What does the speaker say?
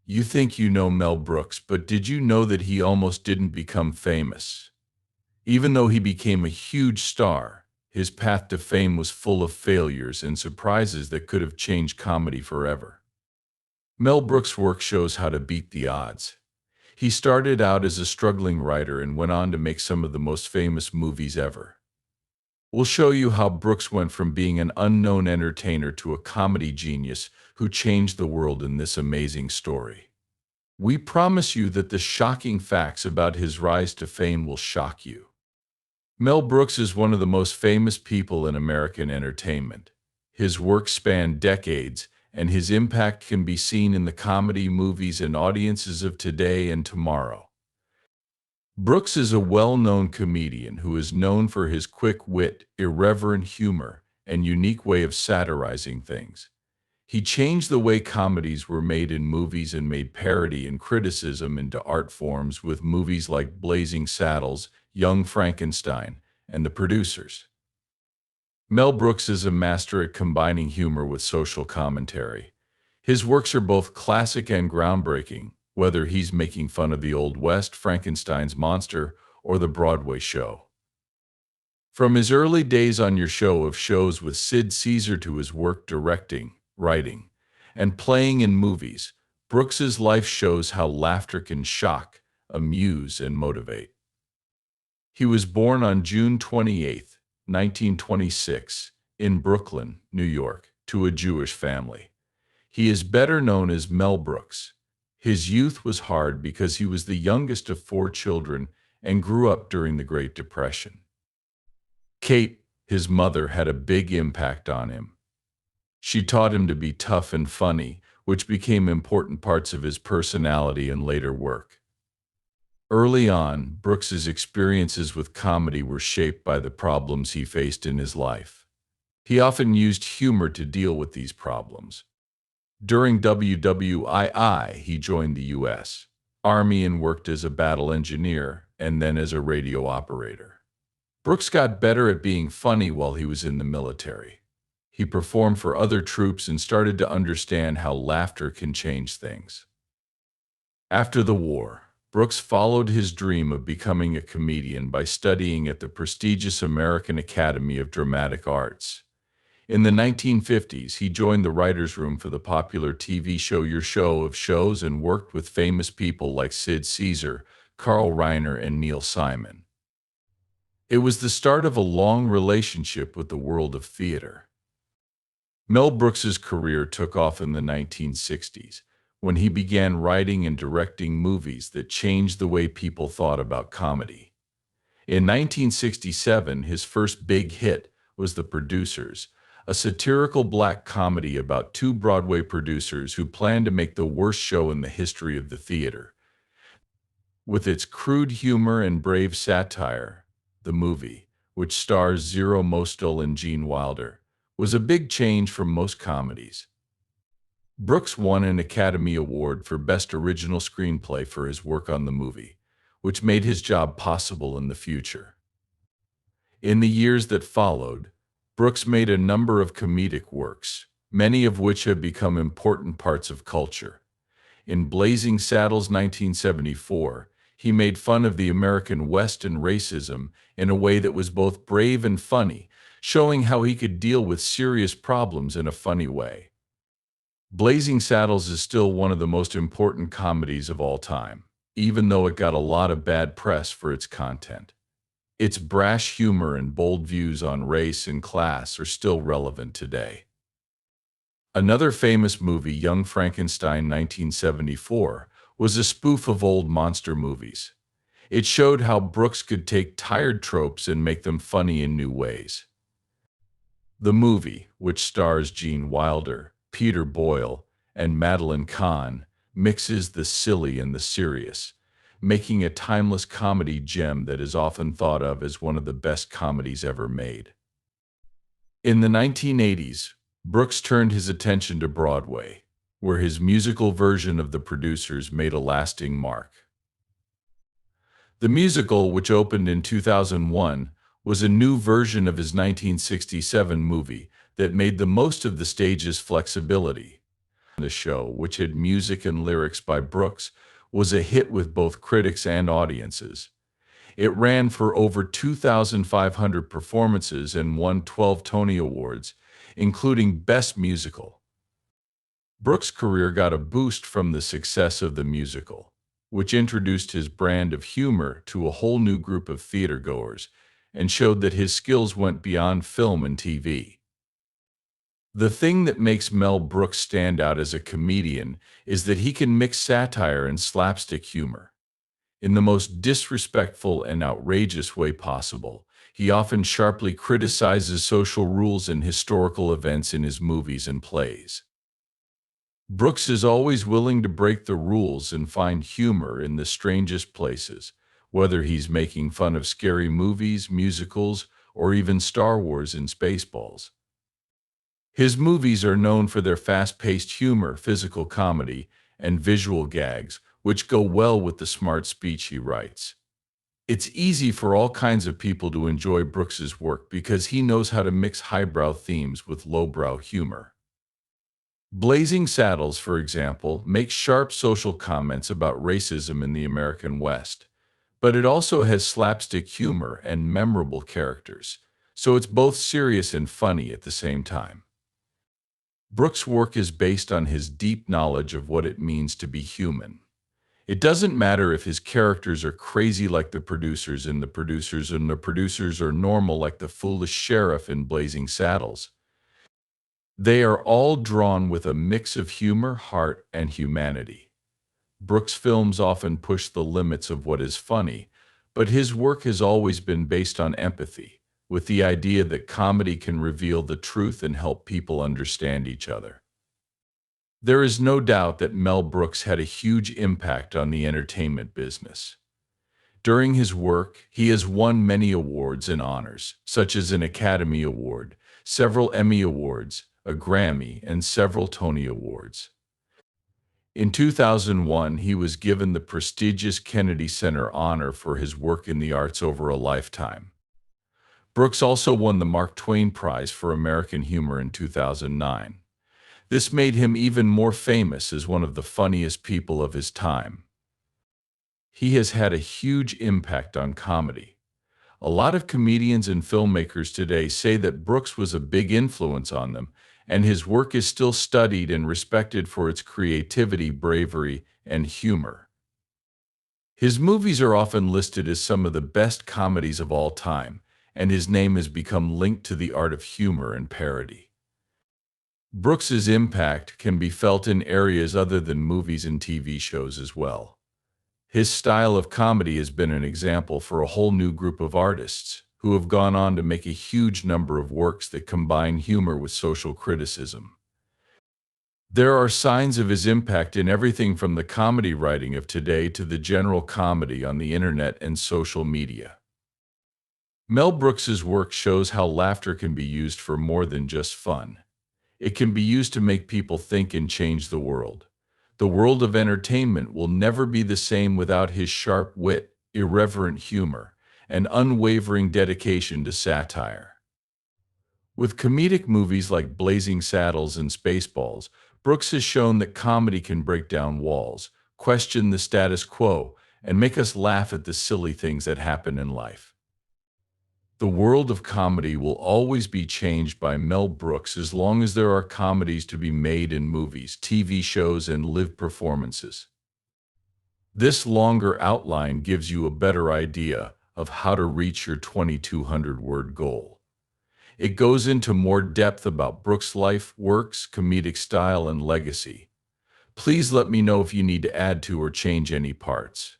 You think you know Mel Brooks, but did you know that he almost didn't become famous? Even though he became a huge star, his path to fame was full of failures and surprises that could have changed comedy forever. Mel Brooks' work shows how to beat the odds. He started out as a struggling writer and went on to make some of the most famous movies ever. We'll show you how Brooks went from being an unknown entertainer to a comedy genius who changed the world in this amazing story. We promise you that the shocking facts about his rise to fame will shock you. Mel Brooks is one of the most famous people in American entertainment. His work spanned decades, and his impact can be seen in the comedy movies and audiences of today and tomorrow. Brooks is a well-known comedian who is known for his quick wit, irreverent humor, and unique way of satirizing things. He changed the way comedies were made in movies and made parody and criticism into art forms with movies like Blazing Saddles, Young Frankenstein, and The Producers. Mel Brooks is a master at combining humor with social commentary. His works are both classic and groundbreaking, whether he's making fun of the Old West, Frankenstein's monster, or the Broadway show. From his early days on Your Show of Shows with Sid Caesar to his work directing, writing, and playing in movies, Brooks's life shows how laughter can shock, amuse, and motivate. He was born on June 28, 1926, in Brooklyn, New York, to a Jewish family. He is better known as Mel Brooks. His youth was hard because he was the youngest of four children and grew up during the Great Depression. Kate, his mother, had a big impact on him. She taught him to be tough and funny, which became important parts of his personality and later work. Early on, Brooks's experiences with comedy were shaped by the problems he faced in his life. He often used humor to deal with these problems. During WWII, he joined the U.S. Army and worked as a battle engineer and then as a radio operator. Brooks got better at being funny while he was in the military. He performed for other troops and started to understand how laughter can change things. After the war, Brooks followed his dream of becoming a comedian by studying at the prestigious American Academy of Dramatic Arts. In the 1950s, he joined the writer's room for the popular TV show Your Show of Shows and worked with famous people like Sid Caesar, Carl Reiner, and Neil Simon. It was the start of a long relationship with the world of theater. Mel Brooks's career took off in the 1960s, when he began writing and directing movies that changed the way people thought about comedy. In 1967, his first big hit was The Producers, a satirical black comedy about two Broadway producers who planned to make the worst show in the history of the theater. With its crude humor and brave satire, the movie, which stars Zero Mostel and Gene Wilder, was a big change from most comedies. Brooks won an Academy Award for Best Original Screenplay for his work on the movie, which made his job possible in the future. In the years that followed, Brooks made a number of comedic works, many of which have become important parts of culture. In Blazing Saddles 1974, he made fun of the American West and racism in a way that was both brave and funny, showing how he could deal with serious problems in a funny way. Blazing Saddles is still one of the most important comedies of all time, even though it got a lot of bad press for its content. Its brash humor and bold views on race and class are still relevant today. Another famous movie, Young Frankenstein 1974, was a spoof of old monster movies. It showed how Brooks could take tired tropes and make them funny in new ways. The movie, which stars Gene Wilder, Peter Boyle, and Madeline Kahn, mixes the silly and the serious, making a timeless comedy gem that is often thought of as one of the best comedies ever made. In the 1980s, Brooks turned his attention to Broadway, where his musical version of The Producers made a lasting mark. The musical, which opened in 2001, was a new version of his 1967 movie that made the most of the stage's flexibility. The show, which had music and lyrics by Brooks, was a hit with both critics and audiences. It ran for over 2,500 performances and won 12 Tony Awards, including Best Musical. Brooks' career got a boost from the success of the musical, which introduced his brand of humor to a whole new group of theatergoers and showed that his skills went beyond film and TV. The thing that makes Mel Brooks stand out as a comedian is that he can mix satire and slapstick humor. In the most disrespectful and outrageous way possible, he often sharply criticizes social rules and historical events in his movies and plays. Brooks is always willing to break the rules and find humor in the strangest places, whether he's making fun of scary movies, musicals, or even Star Wars and Spaceballs. His movies are known for their fast-paced humor, physical comedy, and visual gags, which go well with the smart speech he writes. It's easy for all kinds of people to enjoy Brooks's work because he knows how to mix highbrow themes with lowbrow humor. Blazing Saddles, for example, makes sharp social comments about racism in the American West, but it also has slapstick humor and memorable characters, so it's both serious and funny at the same time. Brooks' work is based on his deep knowledge of what it means to be human. It doesn't matter if his characters are crazy like the producers and the producers are normal like the foolish sheriff in Blazing Saddles. They are all drawn with a mix of humor, heart, and humanity. Brooks' films often push the limits of what is funny, but his work has always been based on empathy, with the idea that comedy can reveal the truth and help people understand each other. There is no doubt that Mel Brooks had a huge impact on the entertainment business. During his work, he has won many awards and honors, such as an Academy Award, several Emmy Awards, a Grammy, and several Tony Awards. In 2001, he was given the prestigious Kennedy Center honor for his work in the arts over a lifetime. Brooks also won the Mark Twain Prize for American Humor in 2009. This made him even more famous as one of the funniest people of his time. He has had a huge impact on comedy. A lot of comedians and filmmakers today say that Brooks was a big influence on them, and his work is still studied and respected for its creativity, bravery, and humor. His movies are often listed as some of the best comedies of all time, and his name has become linked to the art of humor and parody. Brooks's impact can be felt in areas other than movies and TV shows as well. His style of comedy has been an example for a whole new group of artists who have gone on to make a huge number of works that combine humor with social criticism. There are signs of his impact in everything from the comedy writing of today to the general comedy on the internet and social media. Mel Brooks's work shows how laughter can be used for more than just fun. It can be used to make people think and change the world. The world of entertainment will never be the same without his sharp wit, irreverent humor, and unwavering dedication to satire. With comedic movies like Blazing Saddles and Spaceballs, Brooks has shown that comedy can break down walls, question the status quo, and make us laugh at the silly things that happen in life. The world of comedy will always be changed by Mel Brooks as long as there are comedies to be made in movies, TV shows, and live performances. This longer outline gives you a better idea of how to reach your 2,200-word goal. It goes into more depth about Brooks' life, works, comedic style, and legacy. Please let me know if you need to add to or change any parts.